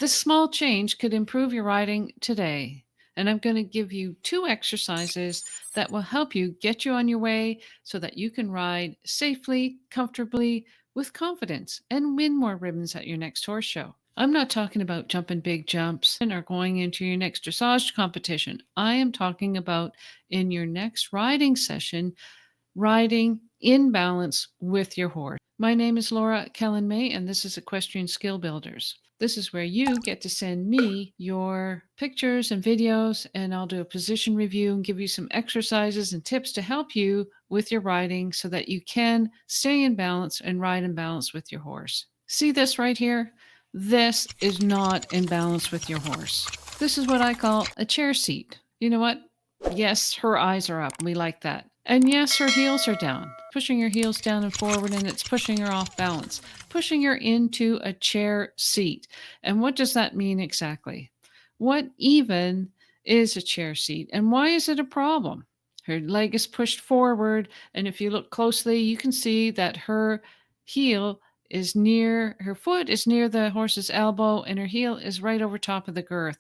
This small change could improve your riding today. And I'm going to give you 2 exercises that will help you get you on your way so that you can ride safely, comfortably, with confidence, and win more ribbons at your next horse show. I'm not talking about jumping big jumps or going into your next dressage competition. I am talking about in your next riding session, riding in balance with your horse. My name is Laura Kelland-May, and this is Equestrian Skill Builders. This is where you get to send me your pictures and videos, and I'll do a position review and give you some exercises and tips to help you with your riding so that you can stay in balance and ride in balance with your horse. See this right here? This is not in balance with your horse. This is what I call a chair seat. You know what? Yes, her eyes are up. We like that. And yes, her heels are down, pushing her heels down and forward, and it's pushing her off balance, pushing her into a chair seat. And what does that mean exactly? What even is a chair seat, and why is it a problem? Her leg is pushed forward, and if you look closely, you can see that her foot is near the horse's elbow, and her heel is right over top of the girth,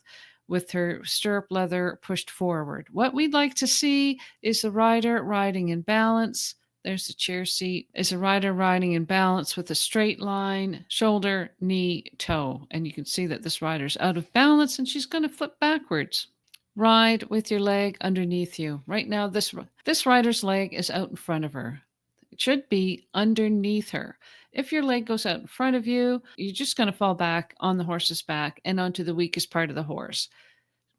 with her stirrup leather pushed forward. What we'd like to see is the rider riding in balance. There's the chair seat. Is a rider riding in balance with a straight line, shoulder, knee, toe. And you can see that this rider's out of balance and she's going to flip backwards. Ride with your leg underneath you. Right now, this rider's leg is out in front of her. It should be underneath her. If your leg goes out in front of you, you're just going to fall back on the horse's back and onto the weakest part of the horse.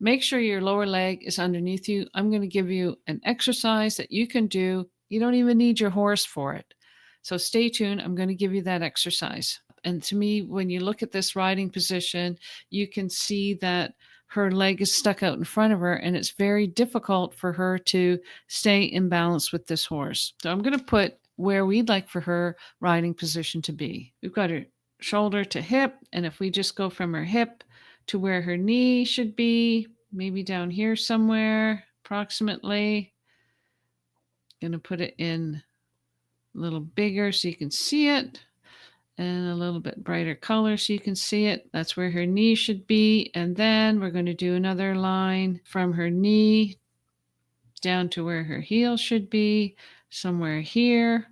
Make sure your lower leg is underneath you. I'm going to give you an exercise that you can do. You don't even need your horse for it. So stay tuned. I'm going to give you that exercise. And to me, when you look at this riding position, you can see that her leg is stuck out in front of her, and it's very difficult for her to stay in balance with this horse. So I'm going to put where we'd like for her riding position to be. We've got her shoulder to hip, and if we just go from her hip to where her knee should be, maybe down here somewhere, approximately. Going to put it in a little bigger so you can see it, and a little bit brighter color so you can see it. That's where her knee should be. And then we're going to do another line from her knee down to where her heel should be, somewhere here.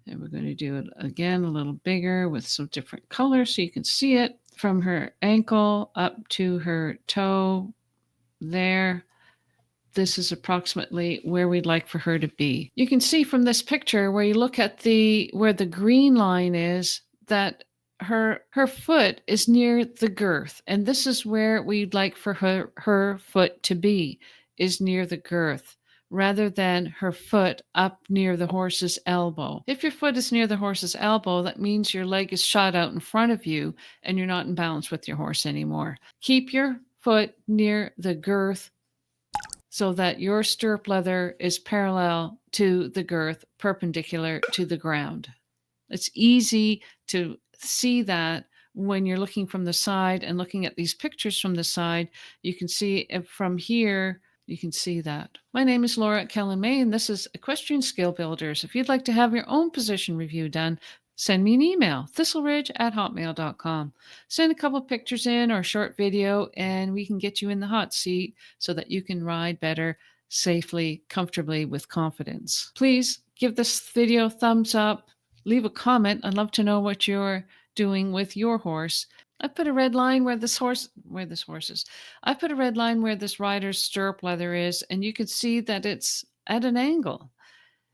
And we're going to do it again a little bigger with some different colors so you can see it, from her ankle up to her toe there. This is approximately where we'd like for her to be. You can see from this picture, where you look at where the green line is, that her foot is near the girth, and this is where we'd like for her foot to be, is near the girth, rather than her foot up near the horse's elbow. If your foot is near the horse's elbow, that means your leg is shot out in front of you and you're not in balance with your horse anymore. Keep your foot near the girth so that your stirrup leather is parallel to the girth, perpendicular to the ground. It's easy to see that when you're looking from the side and looking at these pictures from the side. You can see it from here. You can see that. My name is Laura Kelland-May, and this is Equestrian Skill Builders. If you'd like to have your own position review done, send me an email, thistleridge@hotmail.com. Send a couple pictures in or a short video, and we can get you in the hot seat so that you can ride better, safely, comfortably, with confidence. Please give this video a thumbs up. Leave a comment. I'd love to know what you're doing with your horse. I put a red line where this rider's stirrup leather is, and you can see that it's at an angle.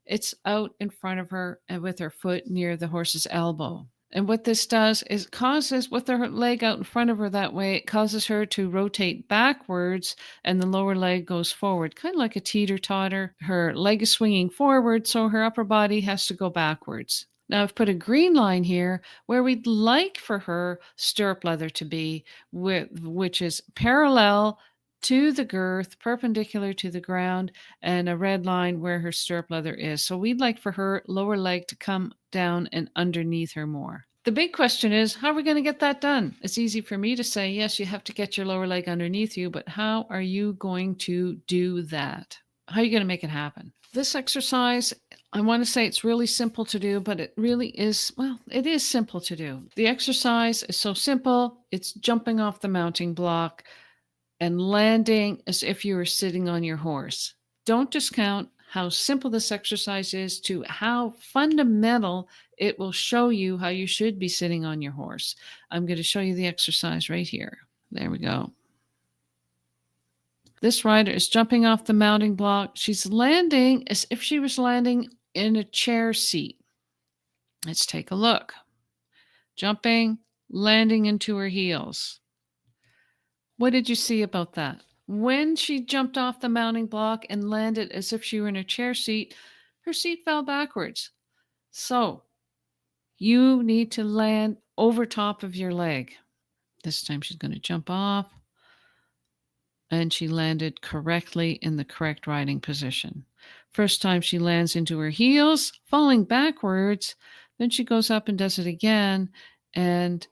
It's out in front of her and with her foot near the horse's elbow. And what this does is causes, with her leg out in front of her that way, it causes her to rotate backwards and the lower leg goes forward, kind of like a teeter-totter. Her leg is swinging forward, so her upper body has to go backwards. Now I've put a green line here where we'd like for her stirrup leather to be, which is parallel to the girth, perpendicular to the ground, and a red line where her stirrup leather is. So we'd like for her lower leg to come down and underneath her more. The big question is, how are we going to get that done? It's easy for me to say, yes, you have to get your lower leg underneath you, but how are you going to do that? How are you going to make it happen? This exercise I want to say it's really simple to do, but it really is, well, it is simple to do. The exercise is so simple. It's jumping off the mounting block and landing as if you were sitting on your horse. Don't discount how simple this exercise is to how fundamental it will show you how you should be sitting on your horse. I'm going to show you the exercise right here. There we go. This rider is jumping off the mounting block. She's landing as if she was landing in a chair seat. Let's take a look. Jumping, landing into her heels. What did you see about that? When she jumped off the mounting block and landed as if she were in a chair seat, her seat fell backwards. So you need to land over top of your leg. This time she's going to jump off, and she landed correctly in the correct riding position. First time she lands into her heels, falling backwards. Then she goes up and does it again and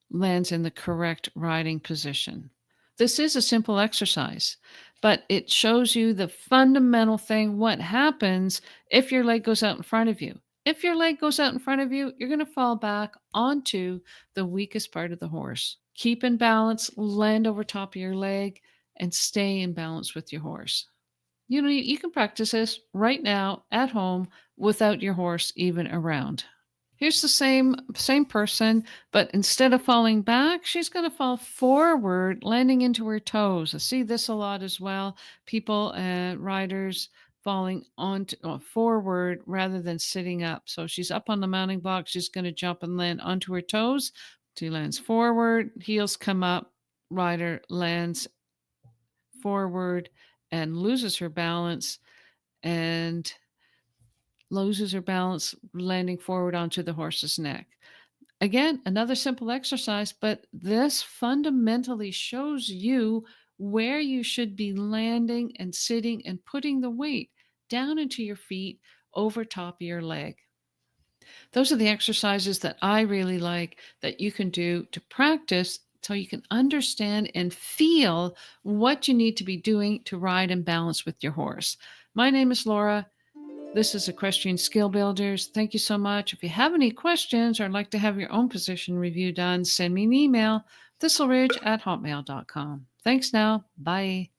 lands in the correct riding position. This is a simple exercise, but it shows you the fundamental thing, what happens if your leg goes out in front of you. If your leg goes out in front of you, you're going to fall back onto the weakest part of the horse. Keep in balance, land over top of your leg, and stay in balance with your horse. You can practice this right now at home without your horse even around. Here's the same person, but instead of falling back, she's going to fall forward, landing into her toes. I see this a lot as well. People, riders falling on forward rather than sitting up. So she's up on the mounting block. She's going to jump and land onto her toes. She lands forward, heels come up, rider lands forward and loses her balance and landing forward onto the horse's neck. Again, another simple exercise, but this fundamentally shows you where you should be landing and sitting and putting the weight down into your feet over top of your leg. Those are the exercises that I really like that you can do to practice so you can understand and feel what you need to be doing to ride and balance with your horse. My name is Laura. This is Equestrian Skill Builders. Thank you so much. If you have any questions or like to have your own position review done, send me an email, thistleridge@hotmail.com. Thanks now. Bye.